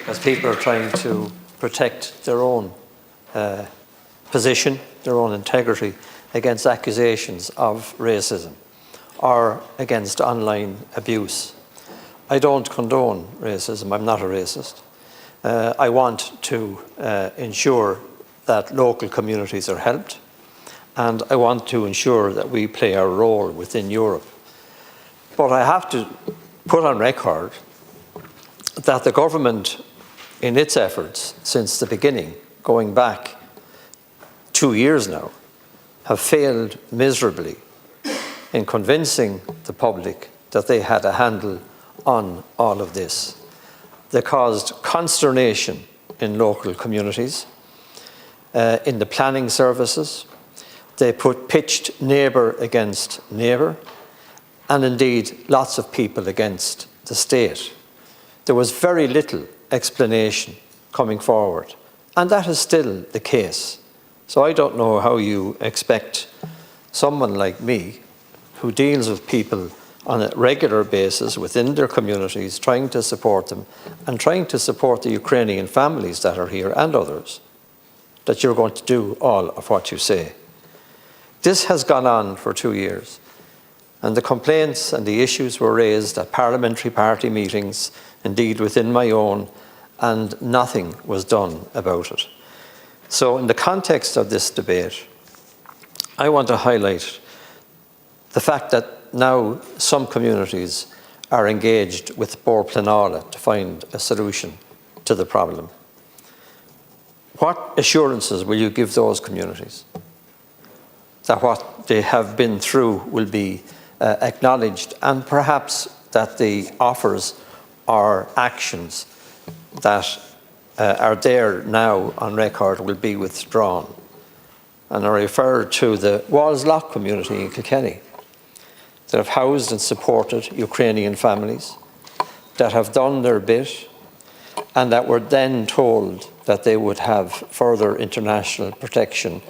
as people are trying to protect their own position, their own integrity against accusations of racism or against online abuse. I don't condone racism. I'm not a racist. I want to ensure that local communities are helped, and I want to ensure that we play our role within Europe. But I have to put on record that the government, in its efforts since the beginning, going back 2 years now, have failed miserably in convincing the public that they had a handle on all of this. They caused consternation in local communities, in the planning services. They pitched neighbour against neighbour, and indeed lots of people against the state. There was very little explanation coming forward, and that is still the case. So I don't know how you expect someone like me, who deals with people on a regular basis within their communities, trying to support them and trying to support the Ukrainian families that are here and others, that you're going to do all of what you say. This has gone on for 2 years, and the complaints and the issues were raised at parliamentary party meetings, indeed within my own, and nothing was done about it. So in the context of this debate, I want to highlight the fact that now some communities are engaged with Bor Pleanála to find a solution to the problem. What assurances will you give those communities that what they have been through will be acknowledged, and perhaps that the offers or actions that are there now on record will be withdrawn? And I refer to the Wallslock community in Kilkenny that have housed and supported Ukrainian families, that have done their bit, and that were then told that they would have further international protection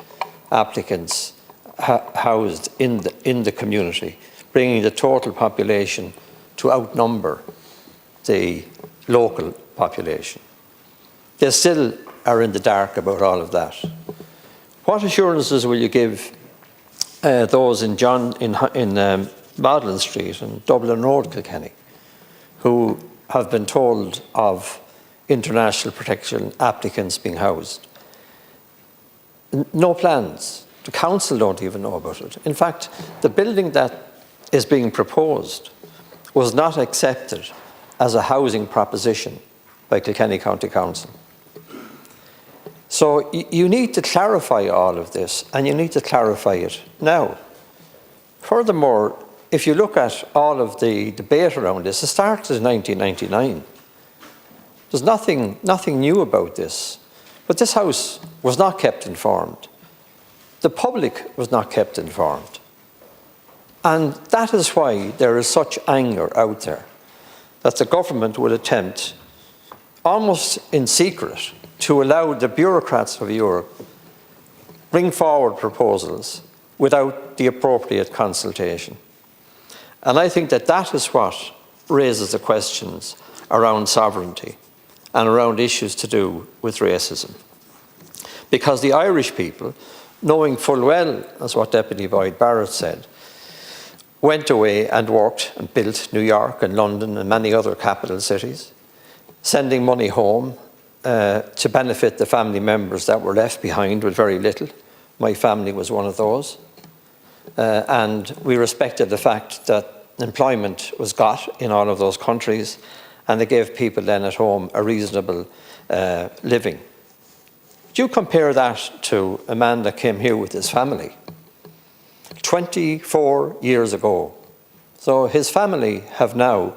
applicants housed in the community, bringing the total population to outnumber the local population. They still are in the dark about all of that. What assurances will you give those in Magdalen Street and Dublin Road, Kilkenny, who have been told of international protection applicants being housed? No plans. The council don't even know about it. In fact, the building that is being proposed was not accepted as a housing proposition by Kilkenny County Council. So you need to clarify all of this, and you need to clarify it now. Furthermore, if you look at all of the debate around this, it started in 1999. There's nothing new about this. But this House was not kept informed. The public was not kept informed. And that is why there is such anger out there that the government would attempt, almost in secret, to allow the bureaucrats of Europe bring forward proposals without the appropriate consultation. And I think that that is what raises the questions around sovereignty and around issues to do with racism. Because the Irish people, knowing full well, as what Deputy Boyd Barrett said, went away and worked and built New York and London and many other capital cities, sending money home to benefit the family members that were left behind with very little. My family was one of those. And we respected the fact that employment was got in all of those countries, and they gave people then at home a reasonable living. Do you compare that to a man that came here with his family 24 years ago? So his family have now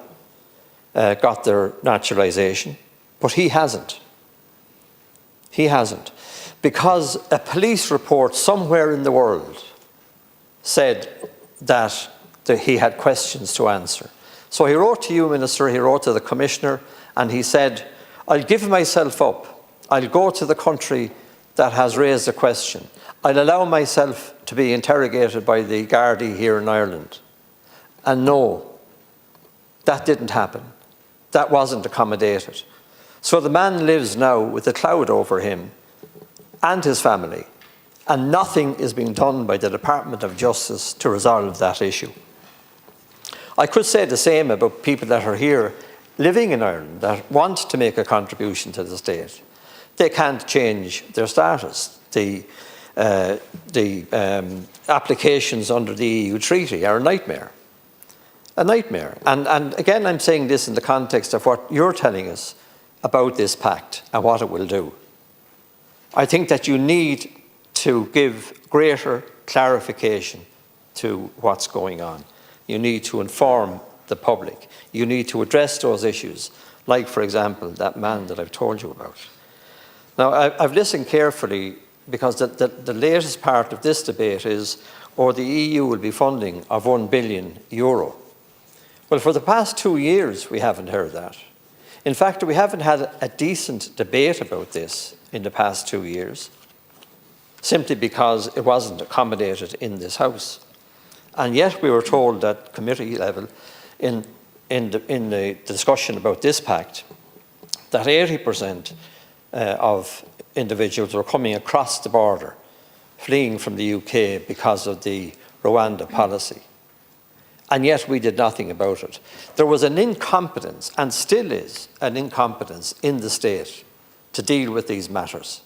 got their naturalisation, but he hasn't. He hasn't. Because a police report somewhere in the world said that he had questions to answer. So he wrote to you, Minister, he wrote to the Commissioner, and he said, I'll give myself up. I'll go to the country that has raised a question. I'll allow myself to be interrogated by the Gardaí here in Ireland. And no, that didn't happen. That wasn't accommodated. So the man lives now with a cloud over him and his family, and nothing is being done by the Department of Justice to resolve that issue. I could say the same about people that are here living in Ireland that want to make a contribution to the state. They can't change their status. The applications under the EU treaty are a nightmare. A nightmare. And again, I'm saying this in the context of what you're telling us about this pact and what it will do. I think that you need to give greater clarification to what's going on. You need to inform the public. You need to address those issues, like, for example, that man that I've told you about. Now, I've listened carefully because the latest part of this debate is, or the EU will be funding of €1 billion. Well, for the past 2 years, we haven't heard that. In fact, we haven't had a decent debate about this in the past 2 years, simply because it wasn't accommodated in this House. And yet we were told at committee level in the discussion about this pact that 80% of individuals were coming across the border, fleeing from the UK because of the Rwanda policy. And yet we did nothing about it. There was an incompetence, and still is an incompetence in the state to deal with these matters.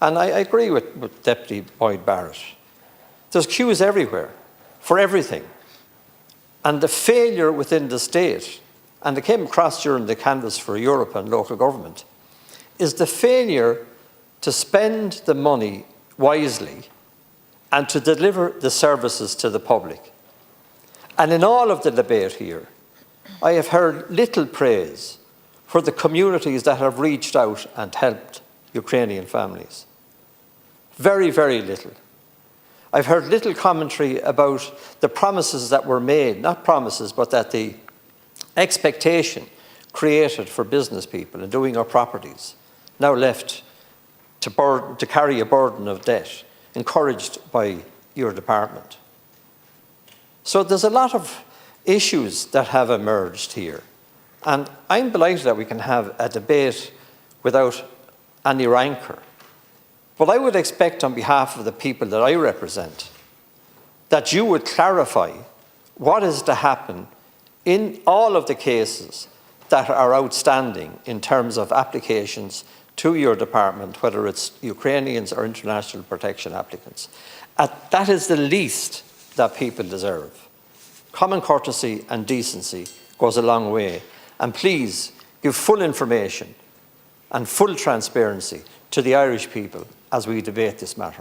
And I agree with Deputy Boyd Barrett. There's queues everywhere for everything. And the failure within the state, and it came across during the canvass for Europe and local government, is the failure to spend the money wisely and to deliver the services to the public. And in all of the debate here, I have heard little praise for the communities that have reached out and helped Ukrainian families. Very, very little. I've heard little commentary about the promises that were made, not promises, but that the expectation created for business people in doing our properties, now left to carry a burden of debt, encouraged by your department. So there's a lot of issues that have emerged here. And I'm delighted that we can have a debate without any rancour. But I would expect on behalf of the people that I represent that you would clarify what is to happen in all of the cases that are outstanding in terms of applications to your department, whether it's Ukrainians or international protection applicants. That is the least that people deserve. Common courtesy and decency goes a long way. And please give full information and full transparency to the Irish people as we debate this matter.